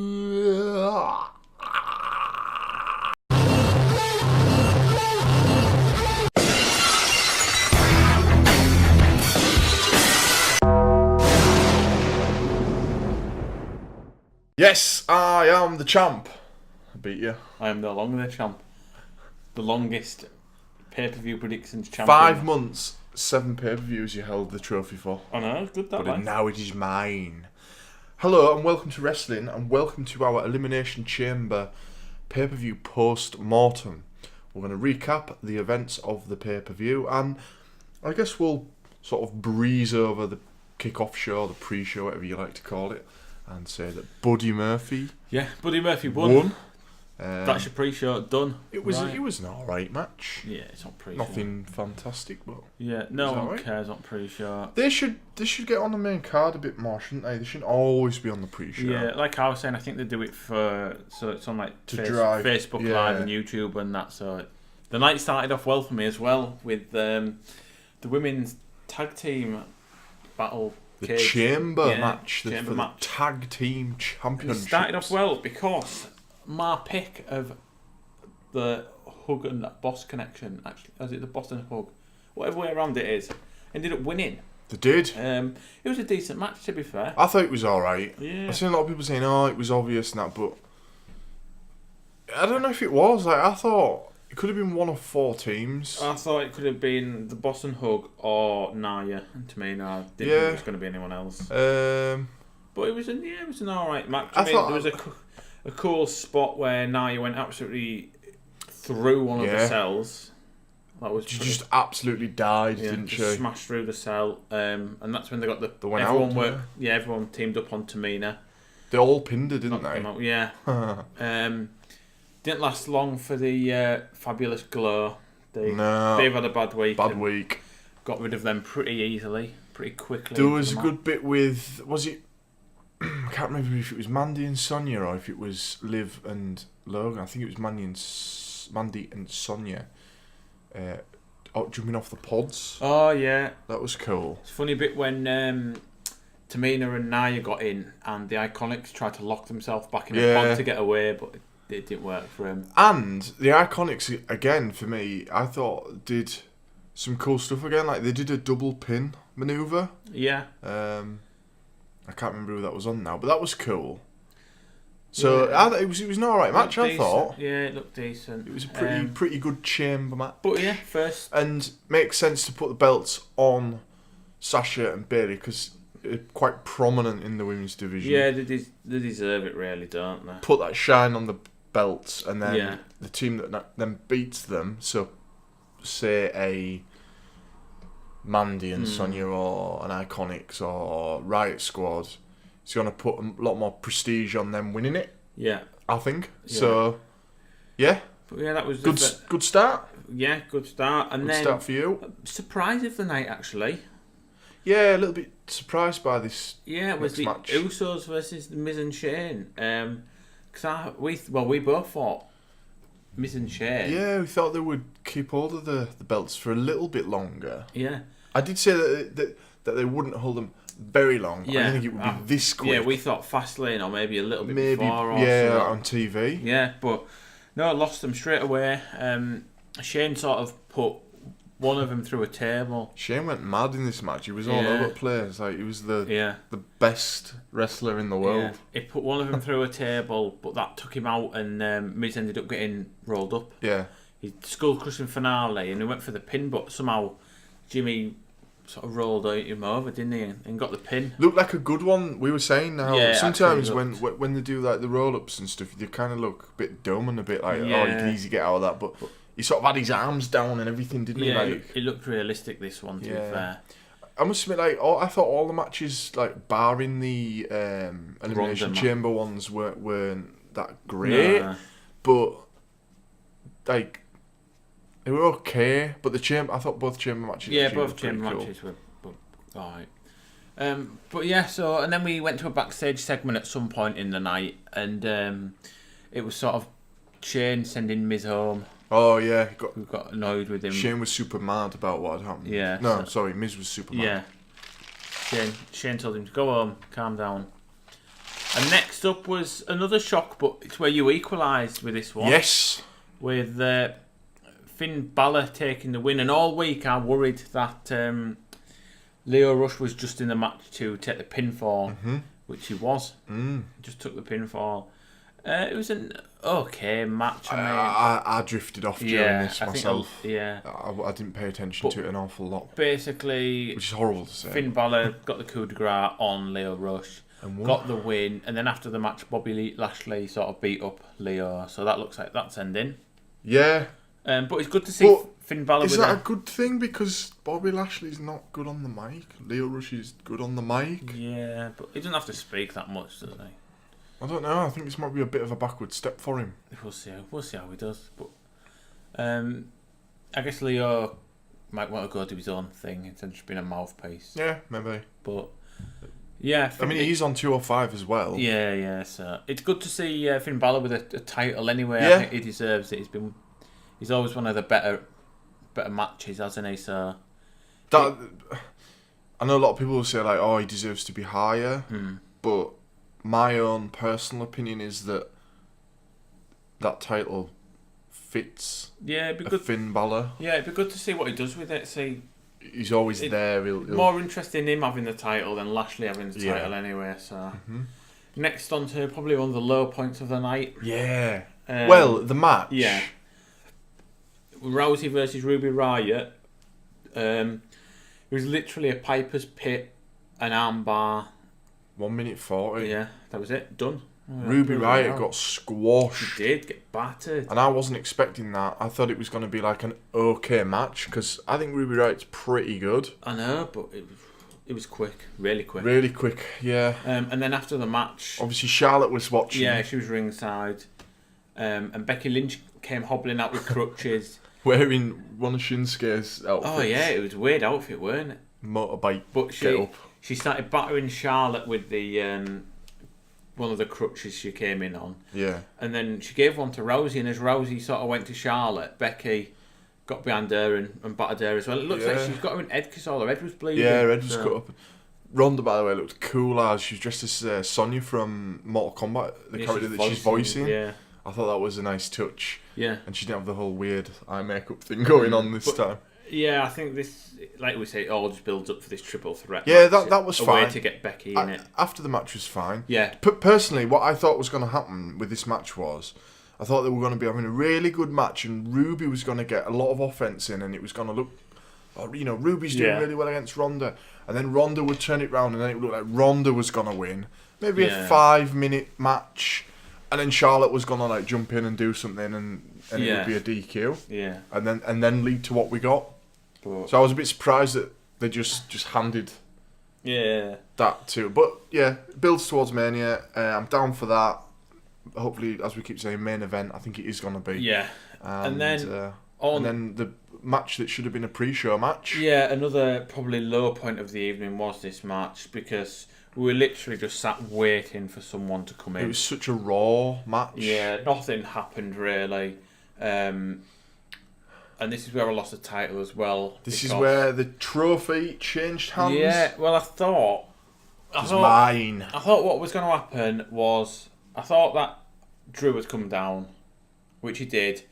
Yes, I am the champ. I beat you. I am no longer the champ. The longest pay-per-view predictions champion. 5 months, 7 pay-per-views you held the trophy for. I know, good that. But now it is mine. Hello and welcome to wrestling and welcome to our Elimination Chamber pay-per-view post-mortem. We're going to recap the events of the pay-per-view and I guess we'll sort of breeze over the kick-off show, the pre-show, whatever you like to call it, and say that Buddy Murphy won. That's your pre-show done. It was an alright match. Yeah, it's not pre-show. Nothing fantastic, but yeah, no one cares on pre-show. They should get on the main card a bit more, shouldn't they? They shouldn't always be on the pre-show. Yeah, like I was saying, I think they do it so it's on like Facebook Live and YouTube and that. So the night started off well for me as well with the women's tag team battle. The chamber match, the tag team championship. It started off well because my pick of the Hug and Boss connection, actually, is it the Boston Hug? Whatever way around it is, ended up winning. They did. It was a decent match, to be fair. I thought it was alright. Yeah. I've seen a lot of people saying, "Oh, it was obvious and that," but I don't know if it was. Like, I thought it could have been one of 4 teams. I thought it could have been the Boston Hug or Naya and Tamina. I didn't think it was going to be anyone else. But it was an alright match. I mean, there was a cool spot where Naya went absolutely through one of the cells. That was she just absolutely died, didn't she? Smashed through the cell, and that's when they got everyone teamed up on Tamina. They all pinned her, didn't they? Out, yeah. Didn't last long for the Fabulous Glow. They've had a bad week. Got rid of them pretty easily, pretty quickly. There was a good bit with, was it? I can't remember if it was Mandy and Sonia or if it was Liv and Logan. I think it was Mandy and Sonia jumping off the pods. Oh yeah, that was cool. It's a funny bit when Tamina and Naya got in and the Iconics tried to lock themselves back in the pod to get away, but it didn't work for him. And the Iconics, again, for me, I thought did some cool stuff again. Like they did a double pin maneuver. Yeah. I can't remember who that was on now, but that was cool. So it was an alright match, I thought. Yeah, it looked decent. It was a pretty good chamber match. But yeah, first. And makes sense to put the belts on Sasha and Bayley because they're quite prominent in the women's division. Yeah, they deserve it, really, don't they? Put that shine on the belts, and then the team that then beats them. So, say a Mandy and Sonia or an Iconics or Riot Squad, it's going to put a lot more prestige on them winning it. Yeah, I think so. Yeah, but yeah, that was good start. Yeah, good start, and good start for you. Surprise of the night, actually. Yeah, a little bit surprised by this. Yeah, it was the match. Usos versus the Miz and Shane. Because we both thought Miz and Shane. Yeah, we thought they would keep hold of the belts for a little bit longer. Yeah, I did say that they wouldn't hold them very long. Yeah. I didn't think it would be this quick. Yeah, we thought Fastlane or maybe a little bit before. Or on TV. Yeah, but no, lost them straight away. Shane sort of put one of them through a table. Shane went mad in this match. He was all over the place. Like he was the best wrestler in the world. Yeah. He put one of them through a table, but that took him out, and Miz ended up getting rolled up. Yeah, he skull crushing finale, and he went for the pin, but somehow Jimmy sort of rolled him over, didn't he, and got the pin. Looked like a good one. We were saying now sometimes when they do like the roll ups and stuff, they kind of look a bit dumb and a bit like you can easily get out of that, but. He sort of had his arms down and everything, didn't he? Like, it looked realistic, this one, to be fair. I must admit, I thought all the matches, like barring the Elimination Chamber ones, weren't that great. Nah. But, like, they were okay. But I thought both chamber matches matches were alright. But yeah, and then we went to a backstage segment at some point in the night, and it was sort of Shane sending Miz home. Oh yeah, we got annoyed with him. Shane was super mad about what had happened. Yeah. No, sorry, Miz was super mad. Yeah. Shane told him to go home, calm down. And next up was another shock, but it's where you equalised with this one. Yes. With Finn Balor taking the win. And all week I worried that Leo Rush was just in the match to take the pinfall, which he was. Just took the pinfall. It was an okay match. I drifted off during this myself. I didn't pay attention to it an awful lot. Basically, which is horrible to say. Finn Balor got the coup de grace on Leo Rush, got the win, and then after the match, Bobby Lashley sort of beat up Leo. So that looks like that's ending. Yeah. But it's good to see Finn Balor. Is that a good thing? Because Bobby Lashley's not good on the mic. Leo Rush is good on the mic. Yeah, but he doesn't have to speak that much, does he? I don't know. I think this might be a bit of a backward step for him. We'll see. We'll see how he does. But I guess Leo might want to go do his own thing instead of just being a mouthpiece. Yeah, maybe. But yeah, I mean, he's on 205 as well. Yeah. So it's good to see Finn Balor with a title anyway. Yeah. I think he deserves it. He's always one of the better matches, hasn't he? So I know a lot of people will say like, "Oh, he deserves to be higher," but my own personal opinion is that title fits. Yeah, it'd be good. Finn Balor. Yeah, it'd be good to see what he does with it. See, he's always there. He'll more interested in him having the title than Lashley having the title anyway. So next on to probably one of the low points of the night. Yeah. Well, the match. Yeah. Rousey versus Ruby Riott. It was literally a Piper's Pit, an armbar. 1 minute 40. Yeah, that was it. Done. Ruby Riott got squashed. She did get battered. And I wasn't expecting that. I thought it was going to be like an okay match because I think Ruby Riott's pretty good. I know, but it was quick. Really quick. Really quick, yeah. And then after the match... Obviously Charlotte was watching. Yeah, she was ringside. And Becky Lynch came hobbling out with crutches. Wearing one of Shinsuke's outfits. Oh yeah, it was a weird outfit, weren't it? Motorbike. But she started battering Charlotte with the one of the crutches she came in on. Yeah. And then she gave one to Rousey, and as Rousey sort of went to Charlotte, Becky got behind her and battered her as well. It looks like she's got her in head because all her head was bleeding. Yeah, her head was cut up. Ronda, by the way, looked cool as she was dressed as Sonya from Mortal Kombat, the character that she's voicing. Yeah. I thought that was a nice touch. Yeah. And she didn't have the whole weird eye makeup thing going on this time. Yeah, I think this, like we say, it all just builds up for this triple threat. Yeah, match. that was a fine. way to get Becky in it. After the match was fine. Yeah. Personally, what I thought was going to happen with this match was, I thought they were going to be having a really good match and Ruby was going to get a lot of offense in and it was going to look, Ruby's doing really well against Ronda. And then Ronda would turn it round and then it would look like Ronda was going to win. Maybe a 5-minute match. And then Charlotte was going to jump in and do something and it would be a DQ. Yeah. And then lead to what we got. But so I was a bit surprised that they just handed that to. But yeah, it builds towards Mania. I'm down for that. Hopefully, as we keep saying, main event. I think it is going to be. Yeah. And then the match that should have been a pre-show match. Yeah, another probably low point of the evening was this match because we were literally just sat waiting for someone to come in. It was such a raw match. Yeah, nothing happened really. And this is where I lost the title as well. This is where the trophy changed hands. Yeah, well, I thought mine. I thought what was going to happen was I thought that Drew would come down, which he did,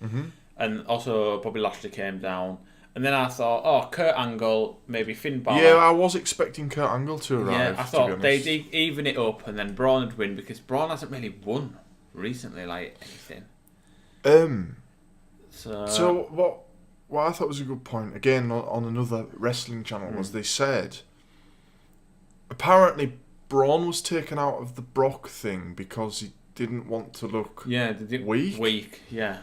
and also Bobby Lashley came down. And then I thought, Kurt Angle, maybe Finn Balor. Yeah, I was expecting Kurt Angle to arrive. Yeah, I thought they'd even it up and then Braun would win because Braun hasn't really won recently, like anything. So what I thought was a good point, again, on another wrestling channel, was they said, apparently Braun was taken out of the Brock thing because he didn't want to look weak. Weak, yeah.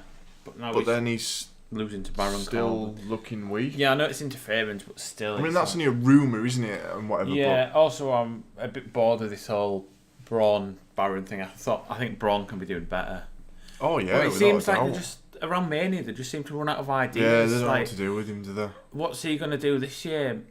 But then he's losing to Baron still Corbin. Looking weak. Yeah, I know it's interference, but still. I mean, that's only a rumour, isn't it? And whatever. Yeah, also I'm a bit bored of this whole Braun Baron thing. I think Braun can be doing better. Oh, yeah. But it seems like they're just, around Mania, they just seem to run out of ideas. Yeah, they don't know what to do with him, do they? What's he going to do this year?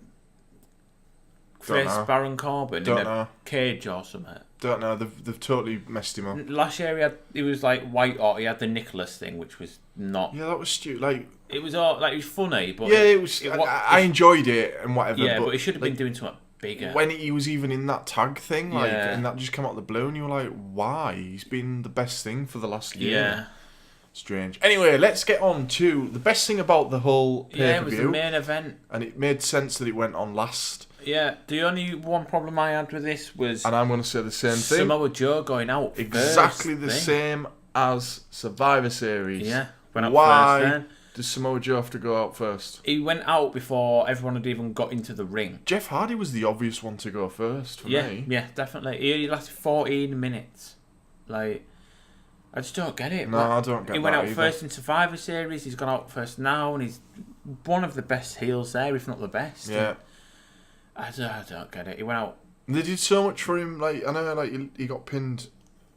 Face Baron Corbin in a cage or something? Don't know. They've totally messed him up. Last year he was like white hot. He had the Nicholas thing, which was not. Yeah, that was stupid. It was all it was funny, but yeah, it was. I enjoyed it and whatever. Yeah, but he should have been doing something bigger. When he was even in that tag thing, like, and that just came out of the blue, and you were like, why? He's been the best thing for the last year. Yeah. Strange. Anyway, let's get on to the best thing about the whole pay-per-view. Yeah, it was the main event. And it made sense that it went on last. Yeah, the only one problem I had with this was... And I'm going to say the same thing. Samoa Joe going out exactly first the same as Survivor Series. Yeah, went out Why first then. Does Samoa Joe have to go out first? He went out before everyone had even got into the ring. Jeff Hardy was the obvious one to go first for me. Yeah, definitely. He lasted 14 minutes. Like, I just don't get it. No, I don't get that. He went out either. first in Survivor Series. He's gone out first now, and he's one of the best heels there, if not the best. Yeah. I don't get it. He went out. They did so much for him. Like, I know, like he got pinned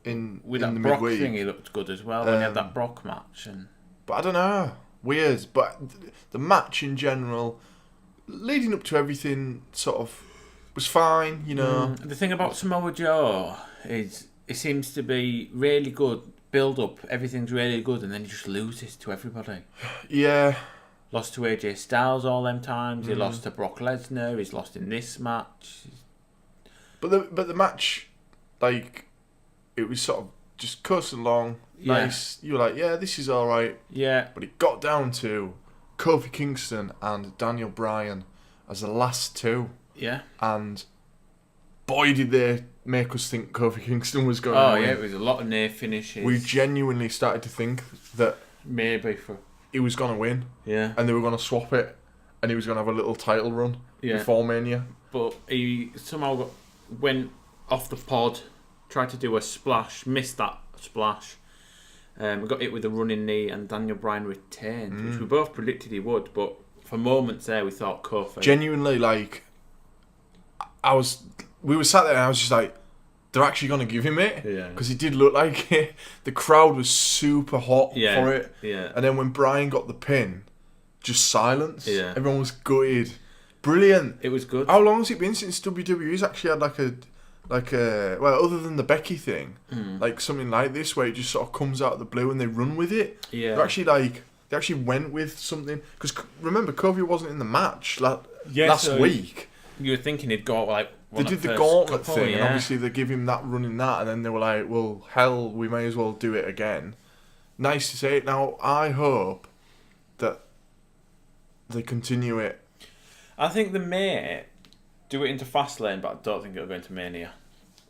with in that the Brock midweek thing. He looked good as well when he had that Brock match. But I don't know, weird. But the match in general, leading up to everything, sort of was fine. You know. The thing about Samoa Joe is it seems to be really good build up. Everything's really good, and then he just loses to everybody. Yeah. Lost to AJ Styles all them times. He lost to Brock Lesnar. He's lost in this match. But the match, like, it was sort of just coasting along. Yeah. Nice. You were like, yeah, this is all right. Yeah. But it got down to Kofi Kingston and Daniel Bryan as the last two. Yeah. And boy, did they make us think Kofi Kingston was going to win. Yeah, it was a lot of near finishes. We genuinely started to think that maybe he was going to win. Yeah. And they were going to swap it. And he was going to have a little title run before Mania. But he somehow went off the pod, tried to do a splash, missed that splash. Got hit with a running knee, and Daniel Bryan retained, which we both predicted he would. But for moments there, we thought Kofi. Genuinely, like, we were sat there and I was just like, they're actually going to give him it? Yeah. Because it did look like it. The crowd was super hot for it. Yeah. And then when Bryan got the pin, just silence. Yeah. Everyone was gutted. Brilliant. It was good. How long has it been since WWE's actually had like a well, other than the Becky thing, like something like this where it just sort of comes out of the blue and they run with it? Yeah. They actually went with something. Because remember, Kofi wasn't in the match last so week. You were thinking he'd go like... They did the gauntlet thing, and obviously they give him that run in that, and then they were like, well, hell, we may as well do it again. Nice to say it. Now, I hope that they continue it. I think they may do it into Fastlane, but I don't think it'll go into Mania.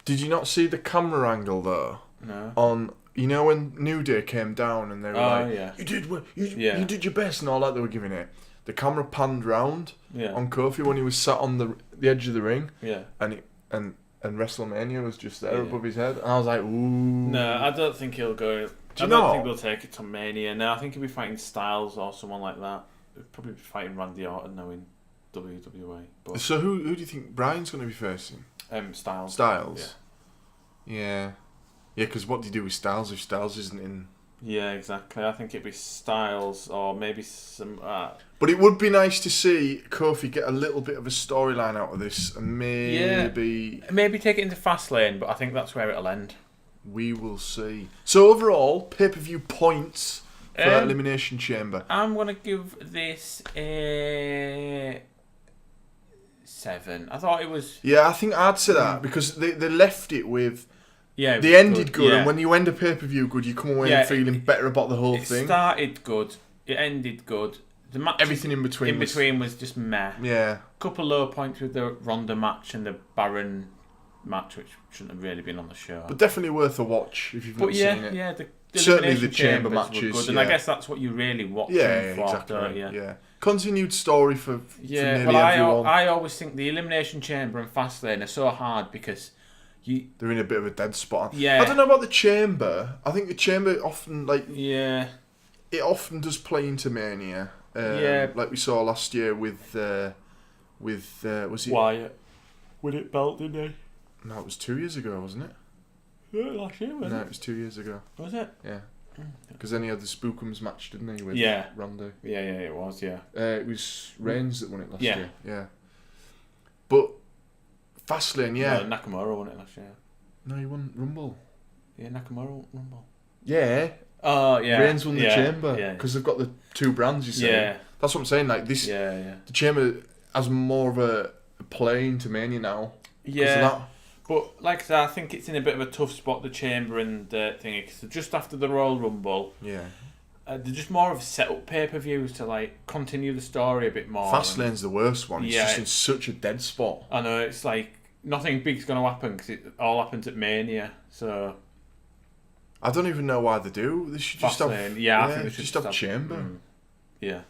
Did you not see the camera angle, though? No. On, you know, when New Day came down, and they were like, yeah. you did your best, and all that they were giving it. The camera panned round on Kofi when he was sat on the edge of the ring, and WrestleMania was just there above his head, and I was like, ooh. No, I don't think he'll go. I don't think they'll take it to Mania. No, I think he'll be fighting Styles or someone like that. He'll probably be fighting Randy Orton now in WWE. But so who do you think Bryan's going to be facing? Styles. Styles. Yeah, because what do you do with Styles if Styles isn't in? Yeah, exactly. I think it'd be Styles or maybe some... But it would be nice to see Kofi get a little bit of a storyline out of this and maybe... Yeah. Maybe take it into Fastlane, but I think that's where it'll end. We will see. So overall, pay-per-view points for Elimination Chamber. I'm going to give this a 7. I thought it was... Yeah, I think I'd say that because they left it with... Yeah, they ended good, and when you end a pay-per-view good, you come away feeling better about the whole thing. It started good, it ended good. The match, everything in between was just meh. Yeah. Couple low points with the Ronda match and the Baron match, which shouldn't have really been on the show. But definitely worth a watch if you've not seen it. Yeah, the certainly the chamber matches were good, and I guess that's what you really watch for, exactly. don't you? Yeah. Continued story for nearly well, everyone. I always think the Elimination Chamber and Fastlane are so hard because they're in a bit of a dead spot. Yeah. I don't know about the chamber. I think the chamber often it often does play into Mania. Like we saw last year with was it Wyatt with it belt, didn't he? No, it was 2 years ago, wasn't it? Yeah, last year, wasn't it? No, it was 2 years ago. Was it? Yeah. Because then he had the Spookums match, didn't he, with Ronda? Yeah, it was, yeah. It was Reigns that won it last year. Yeah. But Fastlane, No, Nakamura won it last year. No, he won Rumble. Yeah, Nakamura won Rumble. Yeah. Oh, yeah. Reigns won the chamber. Because they've got the two brands, you say. Yeah. That's what I'm saying. Like this. Yeah. The chamber has more of a playing to Mania now. Yeah. But like I said, I think it's in a bit of a tough spot, the Chamber and the thingy, because just after the Royal Rumble, they're just more of set-up pay-per-views to like continue the story a bit more. Fastlane's the worst one. It's just in such a dead spot. I know, it's like nothing big's going to happen because it all happens at Mania. So I don't even know why they do. They should just have. I think they should just have Chamber. Yeah,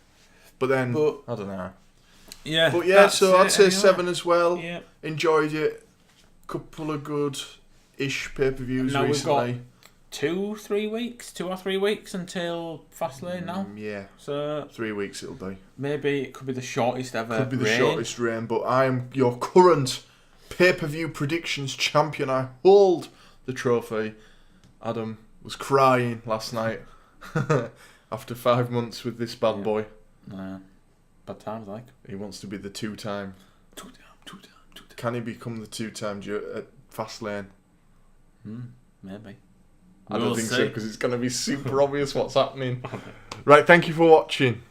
but then I don't know. Yeah, but yeah. So I'd say 7 as well. Yeah, enjoyed it. Couple of good-ish pay-per-views recently. We've got 2 or 3 weeks until Fastlane now. Yeah. So 3 weeks it'll be. Maybe it could be the shortest ever. Could be the shortest reign, but I am your current pay-per-view predictions champion. I hold the trophy. Adam was crying last night after 5 months with this bad boy. Bad times, like. He wants to be the two-time. Can he become the 2-time at Fastlane? Maybe. I don't think so, because it's going to be super obvious what's happening. Right, thank you for watching.